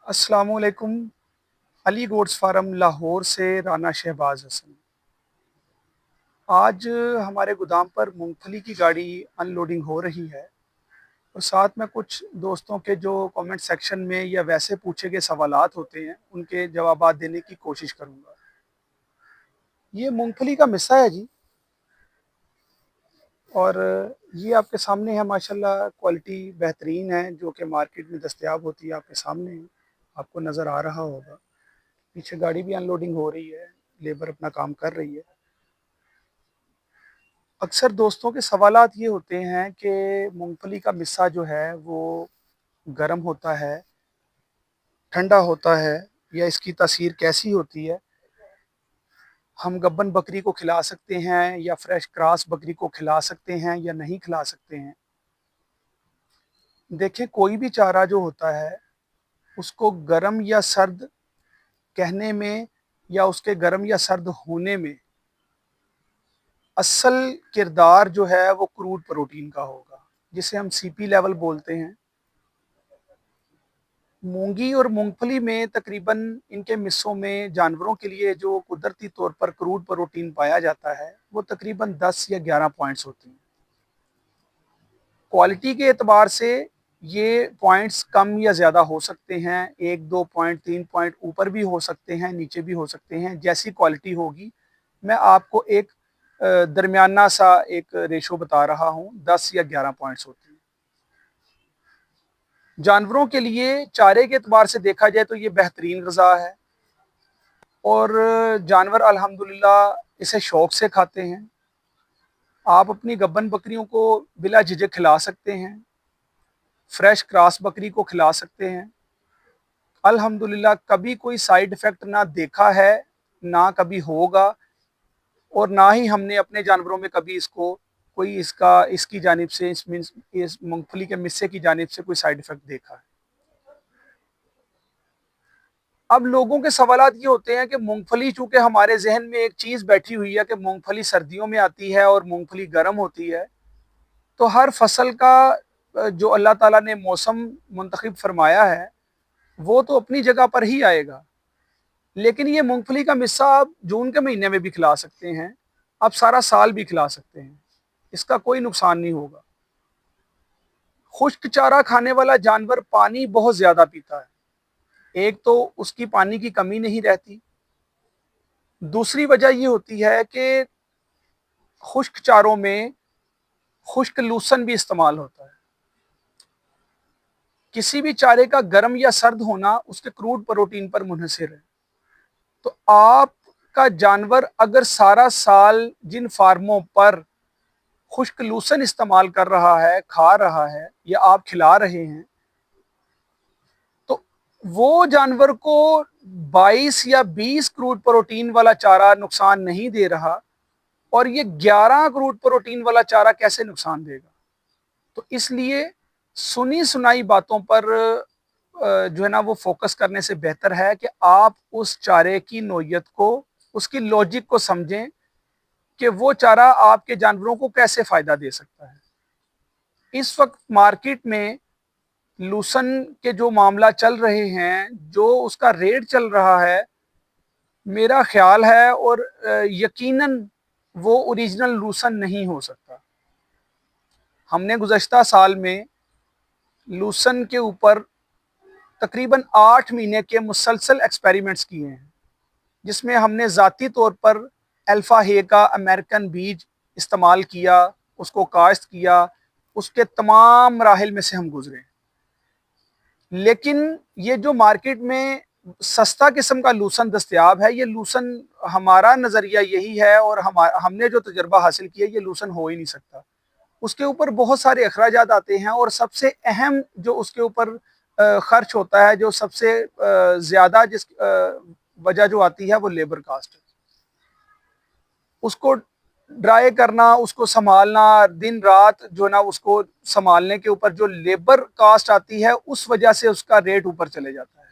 अस्सलामुअलैकुम। Ali goats farm Lahore से राना शहबाज हसन। आज हमारे गोदाम पर मूंगफली की गाड़ी अनलोडिंग हो रही है और साथ में कुछ दोस्तों के जो कमेंट सेक्शन में या वैसे पूछे गए सवालात होते हैं उनके जवाबात देने की कोशिश करूंगा। ये मूंगफली का मिस्सा है जी। और ये आपके सामने है, माशाल्लाह क्वालिटी बेहतरीन है जो कि मार्केट में दस्तयाब होती है, आपके सामने है, आपको नज़र आ रहा होगा। पीछे गाड़ी भी अनलोडिंग हो रही है, लेबर अपना काम कर रही है। अक्सर दोस्तों के सवालात ये होते हैं कि मूंगफली का मिस्सा जो है वो गर्म होता है, ठंडा होता है, या इसकी तासीर कैसी होती है। हम गब्बन बकरी को खिला सकते हैं या फ्रेश क्रॉस बकरी को खिला सकते हैं या नहीं खिला सकते हैं। देखें, कोई भी चारा जो होता है उसको गर्म या सर्द कहने में या उसके गर्म या सर्द होने में असल किरदार जो है वो क्रूड प्रोटीन का होगा, जिसे हम सीपी लेवल बोलते हैं। मूंगी और मूंगफली में तकरीबन इनके मिस्सों में जानवरों के लिए जो कुदरती तौर पर क्रूड प्रोटीन पाया जाता है वो तकरीबन 10 या 11 पॉइंट्स होती हैं। क्वालिटी के एतबार से ये पॉइंट्स कम या ज़्यादा हो सकते हैं, 1-2 पॉइंट 3 पॉइंट ऊपर भी हो सकते हैं, नीचे भी हो सकते हैं, जैसी क्वालिटी होगी। मैं आपको एक दरमियाना सा एक रेशो बता रहा हूँ, 10 या 11 पॉइंट्स होती हैं। जानवरों के लिए चारे के एतबार से देखा जाए तो ये बेहतरीन ग़िज़ा है और जानवर अल्हम्दुलिल्लाह इसे शौक़ से खाते हैं। आप अपनी गब्बन बकरियों को बिला झिझक खिला सकते हैं, फ्रेश क्रॉस बकरी को खिला सकते हैं। अल्हम्दुलिल्लाह कभी कोई साइड इफ़ेक्ट ना देखा है, ना कभी होगा, और ना ही हमने अपने जानवरों में कभी इसको कोई इसकी जानिब से इस मूंगफली के मिस्से की जानिब से कोई साइड इफ़ेक्ट देखा है। अब लोगों के सवालात ये होते हैं कि मूंगफली, चूँकि हमारे ज़हन में एक चीज़ बैठी हुई है कि मूंगफली सर्दियों में आती है और मूंगफली गर्म होती है, तो हर फसल का जो अल्लाह ताला ने मौसम मुंतखब फरमाया है, वो तो अपनी जगह पर ही आएगा। लेकिन ये मूंगफली का मिस्सा आप जून के महीने में भी खिला सकते हैं, आप सारा साल भी खिला सकते हैं, इसका कोई नुकसान नहीं होगा। खुश्क चारा खाने वाला जानवर पानी बहुत ज़्यादा पीता है। एक तो उसकी पानी की कमी नहीं रहती, दूसरी वजह ये होती है कि खुश्क चारों में खुश्क लूसन भी इस्तेमाल होता है। किसी भी चारे का गर्म या सर्द होना उसके क्रूड प्रोटीन पर मुनहसर है। तो आपका जानवर अगर सारा साल जिन फार्मों पर खुश्क लूसन इस्तेमाल कर रहा है, खा रहा है या आप खिला रहे हैं, तो वो जानवर को 22 या 20 क्रूड प्रोटीन वाला चारा नुकसान नहीं दे रहा, और ये 11 क्रूड प्रोटीन वाला चारा कैसे नुकसान देगा। तो इसलिए सुनी सुनाई बातों पर जो है ना वो फोकस करने से बेहतर है कि आप उस चारे की नोयत को, उसकी लॉजिक को समझें कि वो चारा आपके जानवरों को कैसे फ़ायदा दे सकता है। इस वक्त मार्केट में लूसन के जो मामला चल रहे हैं, जो उसका रेट चल रहा है, मेरा ख्याल है और यकीनन वो ओरिजिनल लूसन नहीं हो सकता। हमने गुज़श्ता साल में लूसन के ऊपर तकरीबन 8 महीने के मुसलसल एक्सपेरिमेंट्स किए हैं, जिसमें हमने ज़ाती तौर पर अल्फ़ा हे का अमेरिकन बीज इस्तेमाल किया, उसको काश्त किया, उसके तमाम मराहिल में से हम गुज़रे। लेकिन ये जो मार्केट में सस्ता किस्म का लूसन दस्तयाब है, ये लूसन, हमारा नज़रिया यही है और हमने जो तजुर्बा हासिल किया, ये लूसन हो ही नहीं सकता। उसके ऊपर बहुत सारे अखराजात आते हैं और सबसे अहम जो उसके ऊपर खर्च होता है, जो सबसे ज़्यादा जिस वजह जो आती है वो लेबर कास्ट है। उसको ड्राई करना, उसको संभालना, दिन रात जो है ना उसको संभालने के ऊपर जो लेबर कास्ट आती है, उस वजह से उसका रेट ऊपर चले जाता है।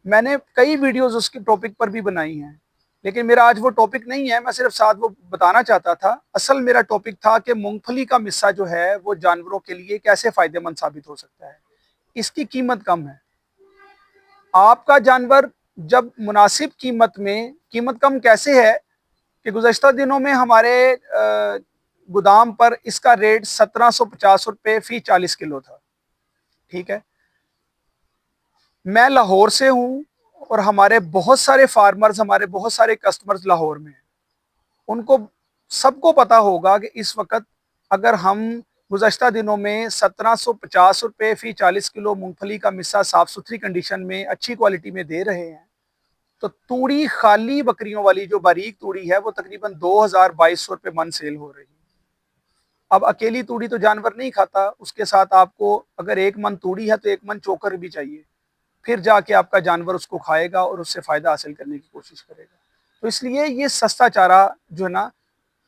मैंने कई वीडियोस उसके टॉपिक पर भी बनाई हैं, लेकिन मेरा आज वो टॉपिक नहीं है, मैं सिर्फ साथ वो बताना चाहता था। असल मेरा टॉपिक था कि मूंगफली का मिस्सा जो है वो जानवरों के लिए कैसे फ़ायदेमंद साबित हो सकता है। इसकी कीमत कम है, आपका जानवर जब मुनासिब कीमत में, कीमत कम कैसे है कि गुज़श्ता दिनों में हमारे गोदाम पर इसका रेट 1750 रुपये फी 40 किलो था। ठीक है, मैं लाहौर से हूँ और हमारे बहुत सारे फार्मर्स, हमारे बहुत सारे कस्टमर्स लाहौर में हैं। उनको सबको पता होगा कि इस वक्त अगर हम गुज़श्ता दिनों में 1750 रुपये फी 40 किलो मूंगफली का मिस्सा साफ़ सुथरी कंडीशन में अच्छी क्वालिटी में दे रहे हैं, तो तूड़ी खाली बकरियों वाली जो बारीक तूड़ी है वो तकरीबन 2200 रुपये मन सेल हो रही है। अब अकेली तूड़ी तो जानवर नहीं खाता, उसके साथ आपको अगर 1 मन तूड़ी है तो 1 मन चोकर भी चाहिए, फिर जाके आपका जानवर उसको खाएगा और उससे फ़ायदा हासिल करने की कोशिश करेगा। तो इसलिए ये सस्ता चारा जो है ना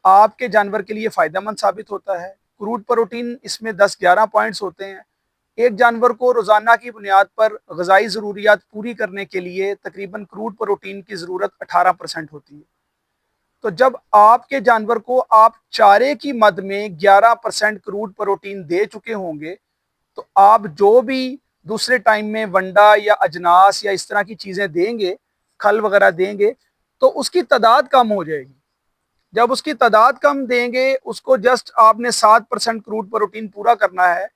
आपके जानवर के लिए फ़ायदेमंद साबित होता है। क्रूड प्रोटीन इसमें 10-11 पॉइंट्स होते हैं। एक जानवर को रोज़ाना की बुनियाद पर ग़िज़ाई ज़रूरियात पूरी करने के लिए तकरीबन क्रूड प्रोटीन की ज़रूरत 18% होती है। तो जब आपके जानवर को आप चारे की मद में 11% क्रूड प्रोटीन दे चुके होंगे, तो आप जो भी दूसरे टाइम में वंडा या अजनास या इस तरह की चीज़ें देंगे, खल वगैरह देंगे, तो उसकी तादाद कम हो जाएगी। जब उसकी तादाद कम देंगे, उसको जस्ट आपने 7% क्रूड प्रोटीन पूरा करना है,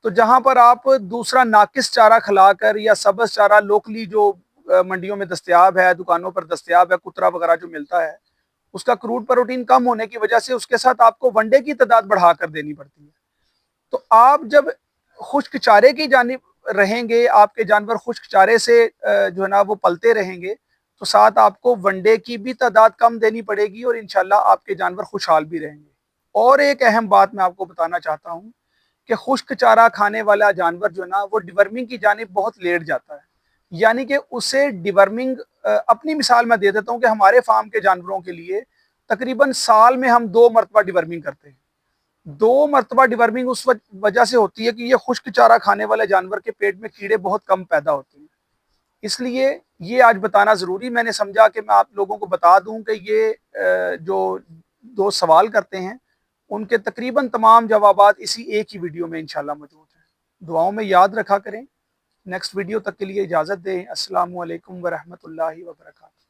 तो जहाँ पर आप दूसरा नाकिस चारा खिलाकर या सब्ज़ चारा लोकली जो मंडियों में दस्तयाब है, दुकानों पर दस्तयाब है, कुतरा वगैरह जो मिलता है, उसका क्रूड प्रोटीन कम होने की वजह से उसके साथ आपको वनडे की तादाद बढ़ाकर देनी पड़ती है। तो आप जब खुश्क चारे की जानिब रहेंगे, आपके जानवर खुश्क चारे से जो है ना वो पलते रहेंगे, तो साथ आपको वनडे की भी तादाद कम देनी पड़ेगी और इंशाल्लाह आपके जानवर खुशहाल भी रहेंगे। और एक अहम बात मैं आपको बताना चाहता हूँ कि खुश्क चारा खाने वाला जानवर जो है ना वो डिवर्मिंग की जानिब बहुत लेट जाता है। यानी कि उसे डिवर्मिंग अपनी मिसाल मैं दे देता हूँ कि हमारे फार्म के जानवरों के लिए तकरीबन साल में हम 2 मरतबा डिवर्मिंग करते हैं। 2 मरतबा डिवर्मिंग उस वजह से होती है कि ये खुश्क चारा खाने वाले जानवर के पेट में कीड़े बहुत कम पैदा होते हैं। इसलिए ये आज बताना ज़रूरी मैंने समझा कि मैं आप लोगों को बता दूं कि ये जो 2 सवाल करते हैं, उनके तकरीबन तमाम जवाबात इसी एक ही वीडियो में इंशाल्लाह मौजूद हैं। दुआओं में याद रखा करें। नेक्स्ट वीडियो तक के लिए इजाज़त दें। अस्सलामु अलैकुम व रहमतुल्लाहि व बरकातहू।